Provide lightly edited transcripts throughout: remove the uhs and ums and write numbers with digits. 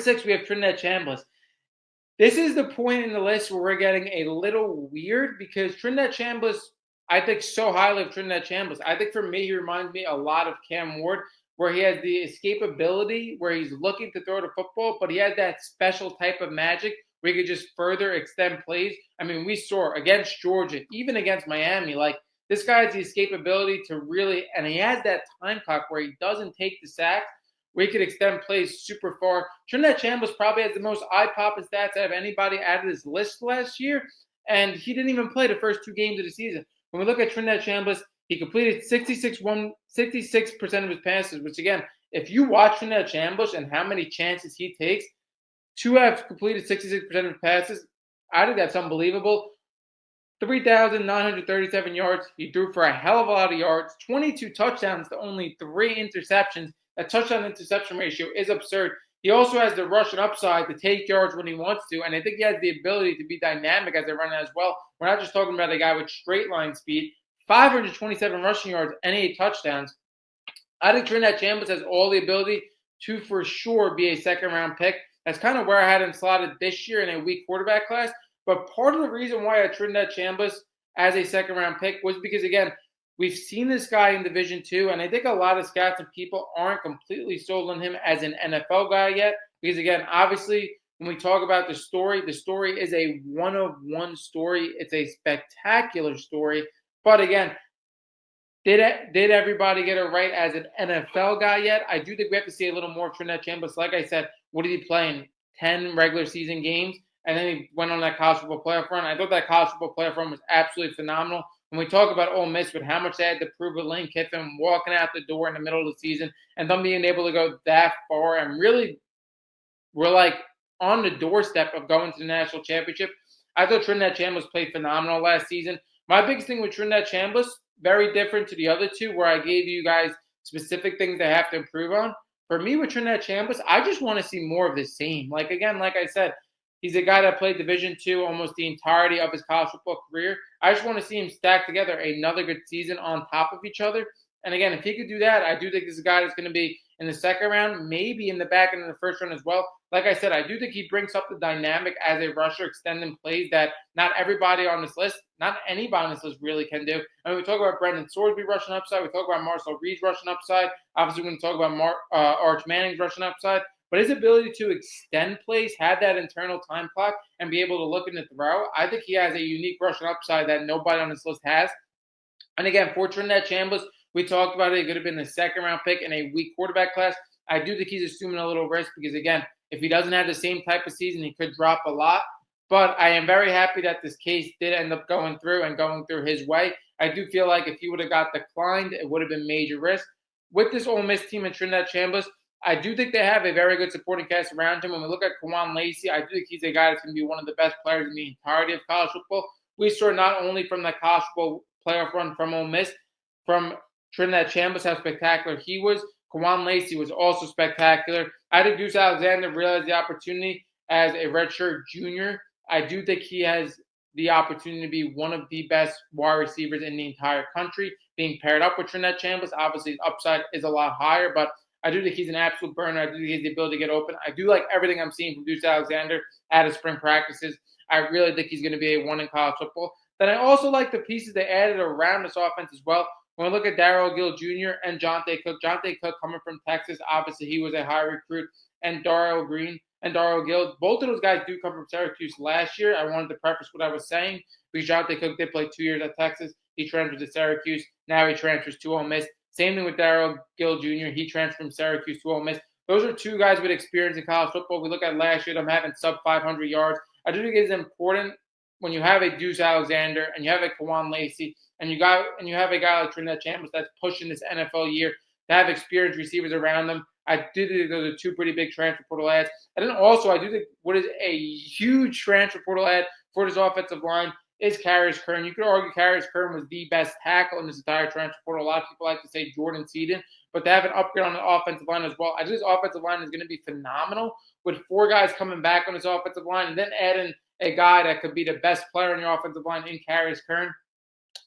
6, we have Trinidad Chambliss. This is the point in the list where we're getting a little weird because Trinidad Chambliss, I think so highly of Trinidad Chambliss. I think for me, he reminds me a lot of Cam Ward, where he has the escapability, where he's looking to throw the football, but he has that special type of magic where he could just further extend plays. I mean, we saw against Georgia, even against Miami, like this guy has the escapability to really, and he has that time clock where he doesn't take the sack, where he could extend plays super far. Trinidad Chambliss probably has the most eye-popping stats out of anybody out of this list last year, and he didn't even play the first 2 games of the season. When we look at Trinidad Chambliss, he completed 66% of his passes, which again, if you watch Trinidad Chambliss and how many chances he takes, to have completed 66% of his passes, I think that's unbelievable. 3,937 yards. He threw for a hell of a lot of yards, 22 touchdowns to only 3 interceptions. That touchdown interception ratio is absurd. He also has the rushing upside to take yards when he wants to, and I think he has the ability to be dynamic as a runner as well. We're not just talking about a guy with straight line speed. 527 rushing yards and 8 touchdowns. I think Trinidad Chambliss has all the ability to for sure be a second-round pick. That's kind of where I had him slotted this year in a weak quarterback class. But part of the reason why I had Trinidad Chambliss as a second-round pick was because, again, we've seen this guy in Division II, and I think a lot of scouts and people aren't completely sold on him as an NFL guy yet. Because, again, obviously, when we talk about the story is a one-of-one story. It's a spectacular story. But, again, did everybody get it right as an NFL guy yet? I do think we have to see a little more of Trinidad Chambliss. Like I said, what did he play in? 10 regular season games, and then he went on that college football playoff run. I thought that college football playoff run was absolutely phenomenal. When we talk about Ole Miss with how much they had to prove with Lane Kiffin walking out the door in the middle of the season and them being able to go that far and really we're like on the doorstep of going to the national championship. I thought Trinidad Chambliss played phenomenal last season. My biggest thing with Trinidad Chambliss, very different to the other two where I gave you guys specific things they have to improve on. For me with Trinidad Chambliss, I just want to see more of the same. Like, again, like I said, he's a guy that played Division II almost the entirety of his college football career. I just want to see him stack together another good season on top of each other. And again, if he could do that, I do think this is a guy that's going to be in the second round, maybe in the back end of the first round as well. Like I said, I do think he brings up the dynamic as a rusher, extending plays that not everybody on this list, not anybody on this list really can do. I mean, we talk about Brendan Sorsby rushing upside. We talk about Marcel Reed's rushing upside. Obviously, we're going to talk about Arch Manning's rushing upside. But his ability to extend plays, have that internal time clock, and be able to look in the throw, I think he has a unique rushing upside that nobody on this list has. And again, for Trinidad Chambliss, we talked about it. It could have been the second-round pick in a weak quarterback class. I do think he's assuming a little risk because, again, if he doesn't have the same type of season, he could drop a lot. But I am very happy that this case did end up going through his way. I do feel like if he would have got declined, it would have been major risk. With this Ole Miss team and Trinidad Chambliss, I do think they have a very good supporting cast around him. When we look at Kawan Lacey, I do think he's a guy that's going to be one of the best players in the entirety of college football. We saw not only from the college football playoff run from Ole Miss, from Trinidad Chambliss, how spectacular he was. Kawan Lacey was also spectacular. I think Deuce Alexander realized the opportunity as a redshirt junior. I do think he has the opportunity to be one of the best wide receivers in the entire country. Being paired up with Trinidad Chambliss, obviously his upside is a lot higher, but I do think he's an absolute burner. I do think he has the ability to get open. I do like everything I'm seeing from Deuce Alexander out of spring practices. I really think he's going to be a one in college football. Then I also like the pieces they added around this offense as well. When we look at Darrell Gill Jr. and Jonte Cook coming from Texas, obviously he was a high recruit, and Darrell Green and Darrell Gill, both of those guys do come from Syracuse last year. I wanted to preface what I was saying because Jonte Cook did play 2 years at Texas. He transferred to Syracuse. Now he transfers to Ole Miss. Same thing with Darrell Gill Jr. He transferred from Syracuse to Ole Miss. Those are two guys with experience in college football. We look at last year, them having sub 500 yards. I do think it's important when you have a Deuce Alexander and you have a Kawan Lacey and you have a guy like Trinidad Chambliss that's pushing this NFL year to have experienced receivers around them. I do think those are two pretty big transfer portal ads. And then also I do think what is a huge transfer portal ad for this offensive line is Karius Kern. You could argue Karius Kern was the best tackle in this entire transfer portal. A lot of people like to say Jordan Seaton, but to have an upgrade on the offensive line as well. I think this offensive line is going to be phenomenal with 4 guys coming back on this offensive line and then adding a guy that could be the best player on your offensive line in Karius Kern.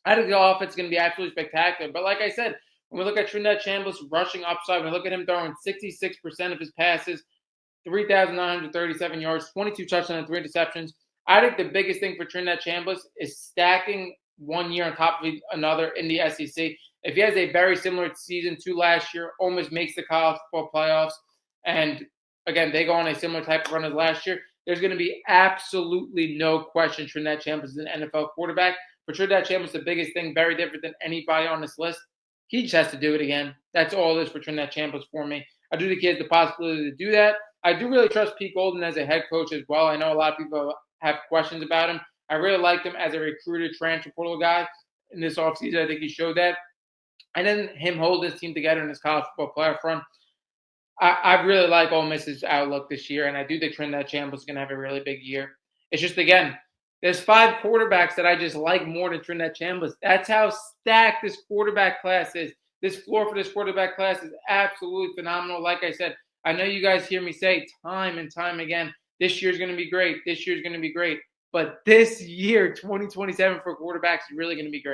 I think the offense is going to be absolutely spectacular. But like I said, when we look at Trinidad Chambliss rushing upside, when we look at him throwing 66% of his passes, 3,937 yards, 22 touchdowns, and 3 interceptions. I think the biggest thing for Trinidad Chambliss is stacking one year on top of another in the SEC. If he has a very similar season to last year, almost makes the college football playoffs, and again, they go on a similar type of run as last year, there's going to be absolutely no question Trinidad Chambliss is an NFL quarterback. For Trinidad Chambliss, the biggest thing, very different than anybody on this list, he just has to do it again. That's all it is for Trinidad Chambliss for me. I do think he has the possibility to do that. I do really trust Pete Golden as a head coach as well. I know a lot of people have questions about him. I really liked him as a recruiter, transfer portal guy in this offseason. I think he showed that. And then him hold his team together in his college football playoff run. I really like Ole Miss's outlook this year, and I do think Trinidad Chambliss is going to have a really big year. It's just, again, there's 5 quarterbacks that I just like more than Trinidad Chambliss. That's how stacked this quarterback class is. This floor for this quarterback class is absolutely phenomenal. Like I said, I know you guys hear me say time and time again, this year's going to be great. This year's going to be great. But this year, 2027 for quarterbacks is really going to be great.